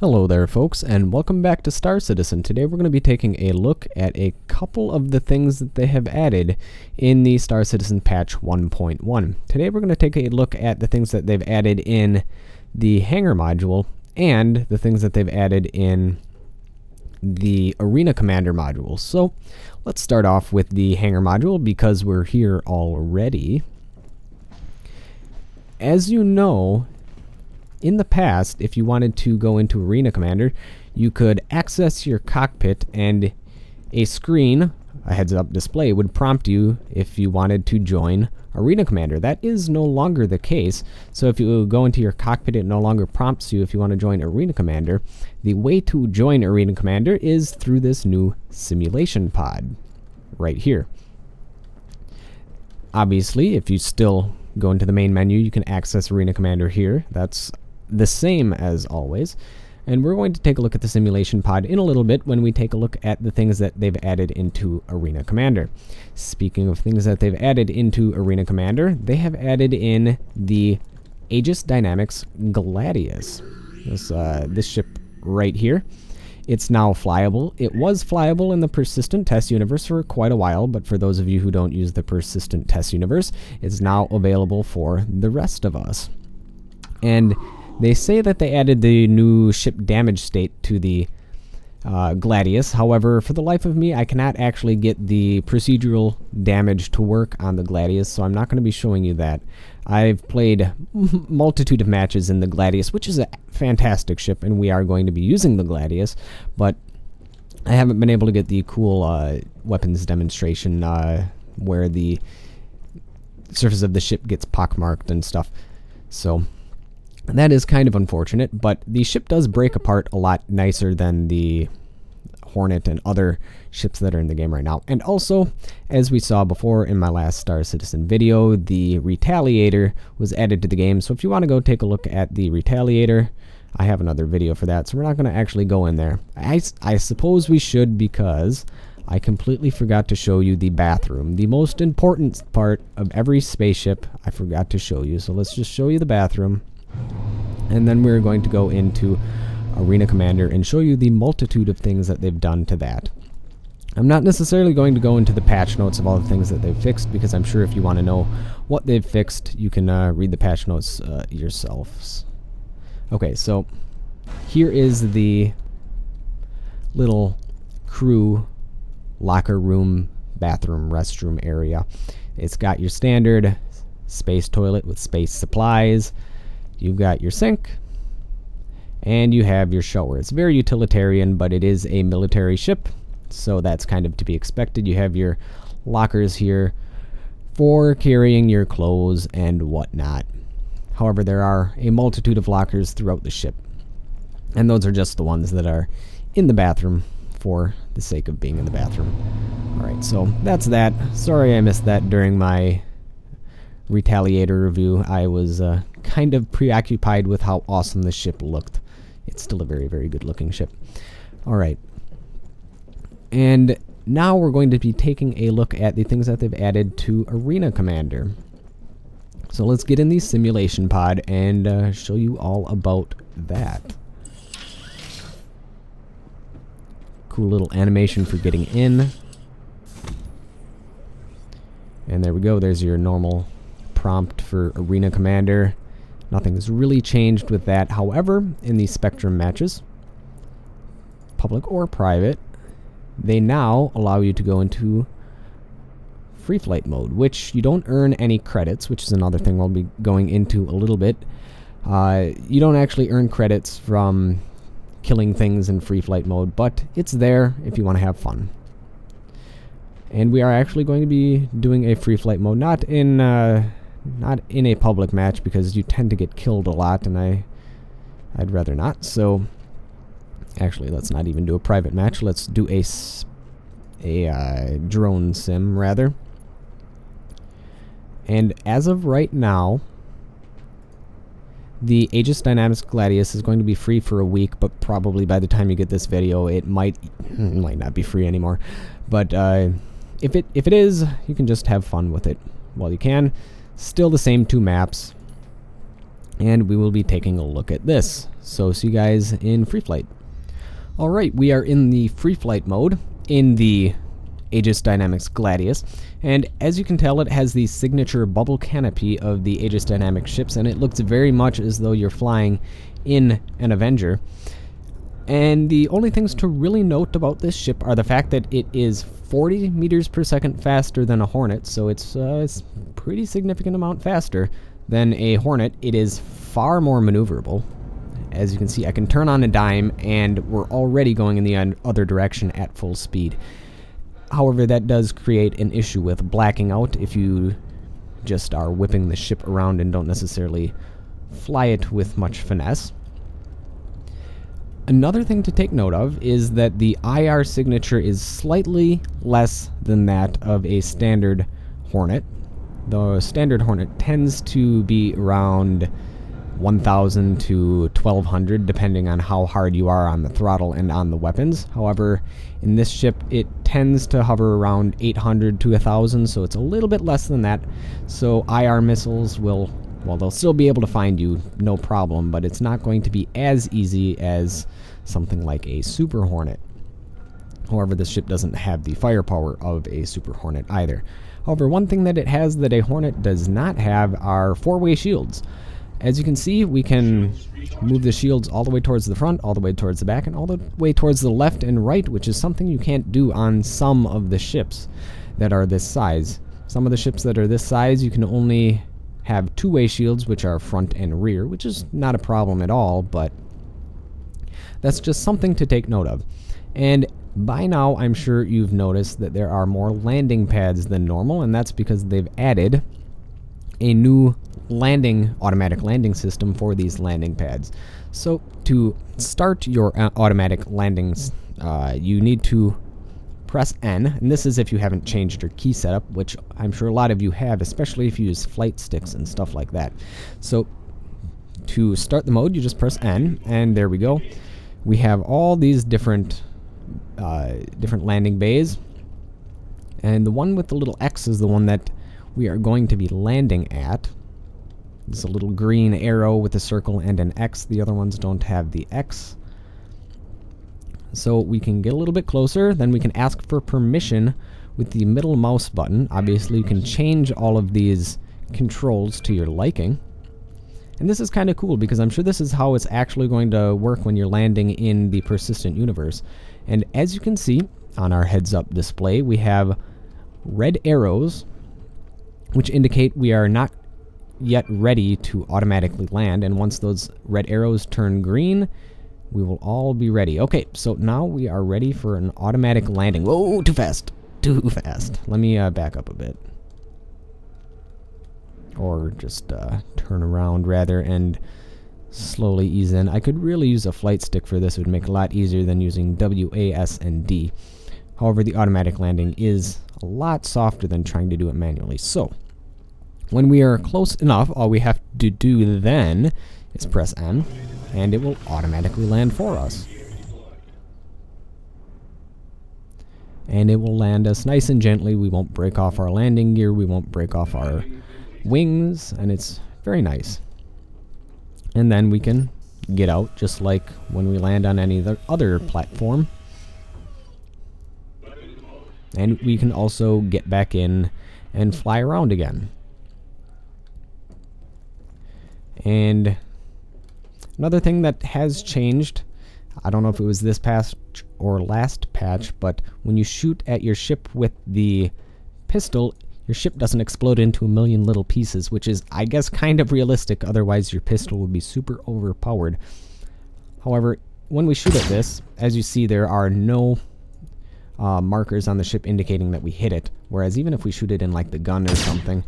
Hello there folks, and welcome back to Star Citizen. Today we're going to be taking a look at a couple of the things that they have added in the Star Citizen patch 1.1. Today we're going to take a look at the things that they've added in the Hangar module and the things that they've added in the Arena Commander module. So let's start off with the Hangar module because we're here already. As you know, in the past, if you wanted to go into Arena Commander, you could access your cockpit and a screen, a heads-up display, would prompt you if you wanted to join Arena Commander. That is no longer the case. So if you go into your cockpit, it no longer prompts you if you want to join Arena Commander. The way to join Arena Commander is through this new simulation pod right here. Obviously, if you still go into the main menu, you can access Arena Commander here. That's the same as always, and we're going to take a look at the simulation pod in a little bit when we take a look at the things that they've added into Arena Commander. Speaking of things that they've added into Arena Commander, they have added in the Aegis Dynamics Gladius. This ship right here. It's now flyable. It was flyable in the persistent test universe for quite a while, but for those of you who don't use the persistent test universe, it's now available for the rest of us. And they say that they added the new ship damage state to the Gladius. However, for the life of me, I cannot actually get the procedural damage to work on the Gladius, so I'm not going to be showing you that. I've played multitude of matches in the Gladius, which is a fantastic ship, and we are going to be using the Gladius, but I haven't been able to get the cool weapons demonstration where the surface of the ship gets pockmarked and stuff. So that is kind of unfortunate, but the ship does break apart a lot nicer than the Hornet and other ships that are in the game right now. And also, as we saw before in my last Star Citizen video, the Retaliator was added to the game. So if you want to go take a look at the Retaliator, I have another video for that, so we're not going to actually go in there. I suppose we should, because I completely forgot to show you the bathroom. The most important part of every spaceship I forgot to show you. So let's just show you the bathroom. And then we're going to go into Arena Commander and show you the multitude of things that they've done to that. I'm not necessarily going to go into the patch notes of all the things that they've fixed, because I'm sure if you want to know what they've fixed, you can read the patch notes yourselves. Okay, so here is the little crew locker room, bathroom, restroom area. It's got your standard space toilet with space supplies. You've got your sink, and you have your shower. It's very utilitarian, but it is a military ship, so that's kind of to be expected. You have your lockers here for carrying your clothes and whatnot. However, there are a multitude of lockers throughout the ship, and those are just the ones that are in the bathroom for the sake of being in the bathroom. Alright, so that's that. Sorry I missed that during my Retaliator review. I was kind of preoccupied with how awesome this ship looked. It's still a very, very good looking ship. Alright. And now we're going to be taking a look at the things that they've added to Arena Commander. So let's get in the simulation pod and show you all about that. Cool little animation for getting in. And there we go. There's your normal prompt for Arena Commander. Nothing's really changed with that. However, in the Spectrum matches, public or private, they now allow you to go into free flight mode, which you don't earn any credits, which is another thing we'll be going into a little bit. You don't actually earn credits from killing things in free flight mode, but it's there if you want to have fun. And we are actually going to be doing a free flight mode, not in a public match, because you tend to get killed a lot, and I'd rather not. So actually, let's not even do a private match. Let's do a drone sim rather. And as of right now, the Aegis Dynamics Gladius is going to be free for a week, but probably by the time you get this video, it might not be free anymore. But if it is, you can just have fun with it while you can. Still the same two maps. and we will be taking a look at this. So see you guys in free flight. Alright, we are in the free flight mode in the Aegis Dynamics Gladius, and as you can tell, it has the signature bubble canopy of the Aegis Dynamics ships, and it looks very much as though you're flying in an Avenger. And the only things to really note about this ship are the fact that it is 40 meters per second faster than a Hornet, so it's a pretty significant amount faster than a Hornet. It is far more maneuverable. As you can see, I can turn on a dime, and we're already going in the other direction at full speed. However, that does create an issue with blacking out if you just are whipping the ship around and don't necessarily fly it with much finesse. Another thing to take note of is that the IR signature is slightly less than that of a standard Hornet. The standard Hornet tends to be around 1,000 to 1,200 depending on how hard you are on the throttle and on the weapons. However, in this ship it tends to hover around 800 to 1,000, so it's a little bit less than that. So IR missiles will, well, they'll still be able to find you, no problem, but it's not going to be as easy as something like a Super Hornet. However, this ship doesn't have the firepower of a Super Hornet either. However, one thing that it has that a Hornet does not have are four-way shields. As you can see, we can move the shields all the way towards the front, all the way towards the back, and all the way towards the left and right, which is something you can't do on some of the ships that are this size. Some of the ships that are this size, you can only have two-way shields, which are front and rear, which is not a problem at all, but that's just something to take note of. And by now, I'm sure you've noticed that there are more landing pads than normal, and that's because they've added a new automatic landing system for these landing pads. So to start your automatic landings, you need to press N, and this is if you haven't changed your key setup, which I'm sure a lot of you have, especially if you use flight sticks and stuff like that. So to start the mode, you just press N, and there we go. We have all these different landing bays, and the one with the little X is the one that we are going to be landing at. There's a little green arrow with a circle and an X. The other ones don't have the X. So we can get a little bit closer, then we can ask for permission with the middle mouse button. Obviously, you can change all of these controls to your liking. And this is kind of cool because I'm sure this is how it's actually going to work when you're landing in the persistent universe. And as you can see on our heads-up display, we have red arrows, which indicate we are not yet ready to automatically land. And once those red arrows turn green, we will all be ready. Okay, so now we are ready for an automatic landing. Whoa, too fast. Too fast. Let me back up a bit. Or just turn around rather and slowly ease in. I could really use a flight stick for this. It would make it a lot easier than using W, A, S, and D. However, the automatic landing is a lot softer than trying to do it manually. So, when we are close enough, all we have to do then is press N, and it will automatically land for us. And it will land us nice and gently. We won't break off our landing gear. We won't break off our wings, and it's very nice. And then we can get out just like when we land on any other platform. And we can also get back in and fly around again. And another thing that has changed, I don't know if it was this patch or last patch, but when you shoot at your ship with the pistol, your ship doesn't explode into a million little pieces, which is, I guess, kind of realistic. Otherwise, your pistol would be super overpowered. However, when we shoot at this, as you see, there are no markers on the ship indicating that we hit it. Whereas even if we shoot it in, like, the gun or something,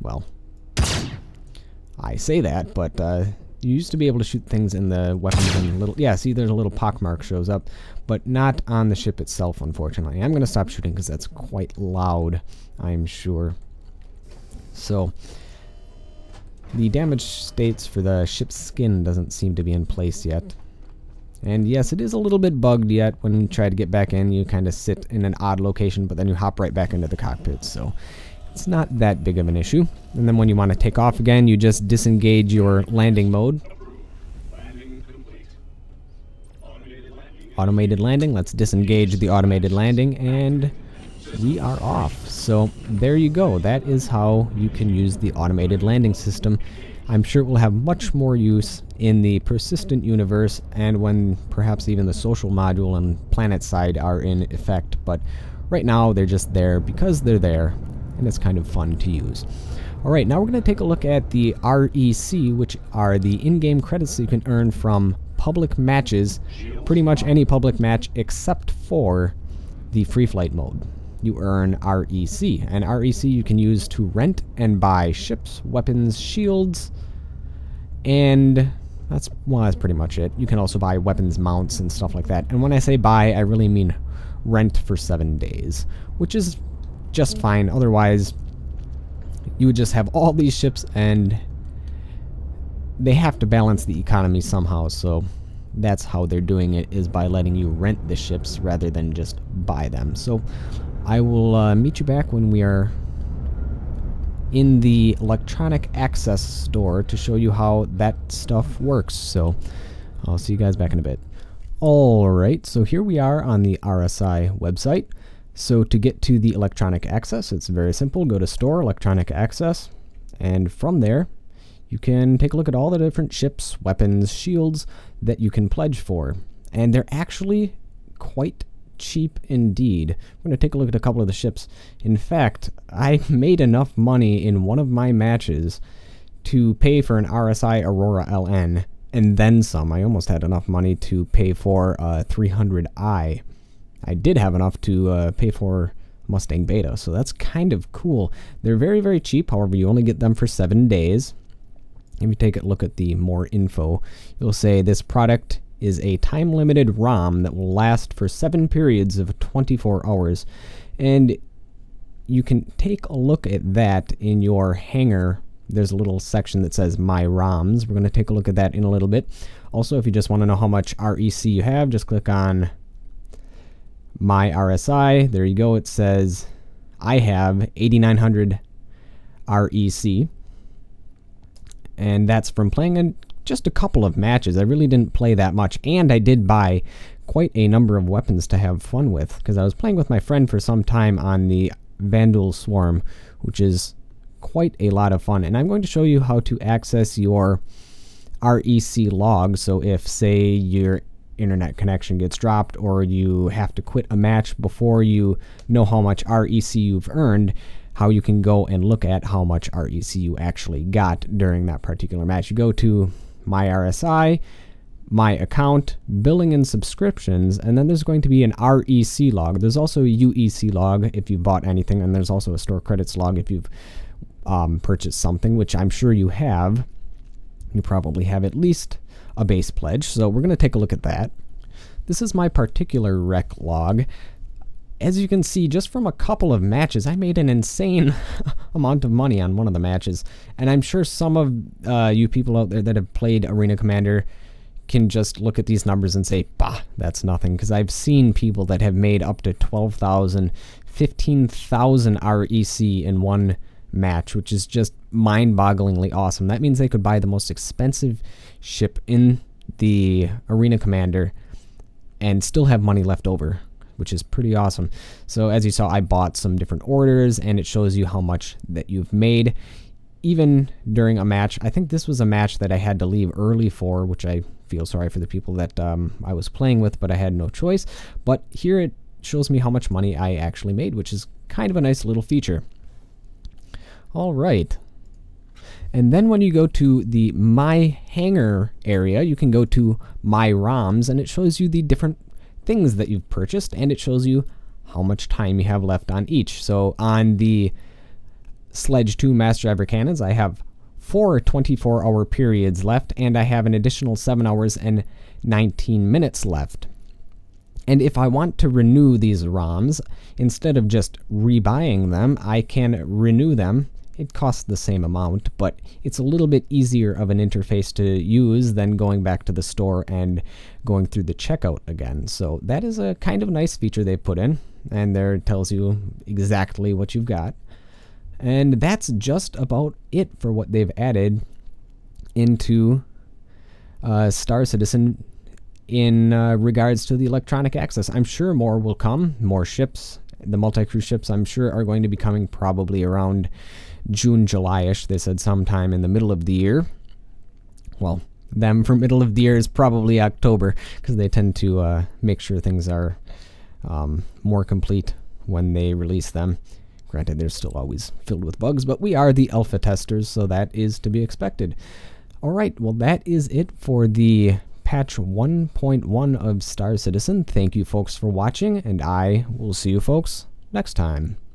well, I say that, but you used to be able to shoot things in the weapons and little... Yeah, see, there's a little pockmark shows up, but not on the ship itself, unfortunately. I'm going to stop shooting because that's quite loud, I'm sure. So, the damage states for the ship's skin doesn't seem to be in place yet. And yes, it is a little bit bugged yet. When you try to get back in, you kind of sit in an odd location, but then you hop right back into the cockpit. So, It's not that big of an issue. And then when you want to take off again, you just disengage your landing mode. Automated landing. Let's disengage the automated landing, and we are off. So there you go. That is how you can use the automated landing system. I'm sure it will have much more use in the persistent universe and when perhaps even the social module and planet side are in effect, but right now they're just there because they're there, and it's kind of fun to use. Alright, now we're going to take a look at the REC, which are the in-game credits that you can earn from public matches, pretty much any public match except for the free flight mode. You earn REC, and REC you can use to rent and buy ships, weapons, shields, and that's pretty much it. You can also buy weapons, mounts, and stuff like that. And when I say buy, I really mean rent for 7 days, which is just fine. Otherwise, you would just have all these ships, and they have to balance the economy somehow, so that's how they're doing it, is by letting you rent the ships rather than just buy them. So I will meet you back when we are in the electronic access store to show you how that stuff works. So I'll see you guys back in a bit. Alright, so here we are on the RSI website. So to get to the electronic access, it's very simple. Go to Store, Electronic Access, and from there you can take a look at all the different ships, weapons, shields that you can pledge for. And they're actually quite cheap indeed. We're going to take a look at a couple of the ships. In fact, I made enough money in one of my matches to pay for an RSI Aurora LN, and then some. I almost had enough money to pay for a 300i. I did have enough to pay for Mustang Beta, so that's kind of cool. They're very, very cheap. However, you only get them for 7 days. If you take a look at the more info, you'll say this product is a time-limited ROM that will last for 7 periods of 24 hours. And you can take a look at that in your Hangar. There's a little section that says My ROMs. We're going to take a look at that in a little bit. Also, if you just want to know how much REC you have, just click on My RSI. There you go. It says I have 8,900 REC. And that's from playing in just a couple of matches. I really didn't play that much, and I did buy quite a number of weapons to have fun with, because I was playing with my friend for some time on the Vandal Swarm, which is quite a lot of fun. And I'm going to show you how to access your REC log. So if, say, your internet connection gets dropped, or you have to quit a match before you know how much REC you've earned, how you can go and look at how much REC you actually got during that particular match. You go to My RSI, My Account, Billing and Subscriptions, and then there's going to be an REC log. There's also a UEC log if you bought anything, and there's also a store credits log if you've purchased something, which I'm sure you have. You probably have at least a base pledge, so we're going to take a look at that. This is my particular rec log. As you can see, just from a couple of matches, I made an insane amount of money on one of the matches. And I'm sure some of you people out there that have played Arena Commander can just look at these numbers and say, bah, that's nothing. Because I've seen people that have made up to 12,000, 15,000 REC in one match, which is just mind-bogglingly awesome. That means they could buy the most expensive ship in the Arena Commander and still have money left over, which is pretty awesome. So as you saw, I bought some different orders, and it shows you how much that you've made even during a match. I think this was a match that I had to leave early for, which I feel sorry for the people that I was playing with, but I had no choice. But here it shows me how much money I actually made, which is kind of a nice little feature. All right. And then when you go to the My Hangar area, you can go to My ROMs, and it shows you the different things that you've purchased, and it shows you how much time you have left on each. So on the Sledge 2 Master Driver Cannons, I have 4 24-hour periods left, and I have an additional 7 hours and 19 minutes left. And if I want to renew these ROMs, instead of just rebuying them, I can renew them. It costs the same amount, but it's a little bit easier of an interface to use than going back to the store and going through the checkout again. So that is a kind of nice feature they put in, and there it tells you exactly what you've got. And that's just about it for what they've added into Star Citizen in regards to the electronic access. I'm sure more will come, more ships. The multi-crew ships, I'm sure, are going to be coming probably around June, July-ish. They said sometime in the middle of the year. Well, them for middle of the year is probably October, because they tend to make sure things are more complete when they release them. Granted, they're still always filled with bugs, but we are the alpha testers, so that is to be expected. Alright, well that is it for the patch 1.1 of Star Citizen. Thank you folks for watching, and I will see you folks next time.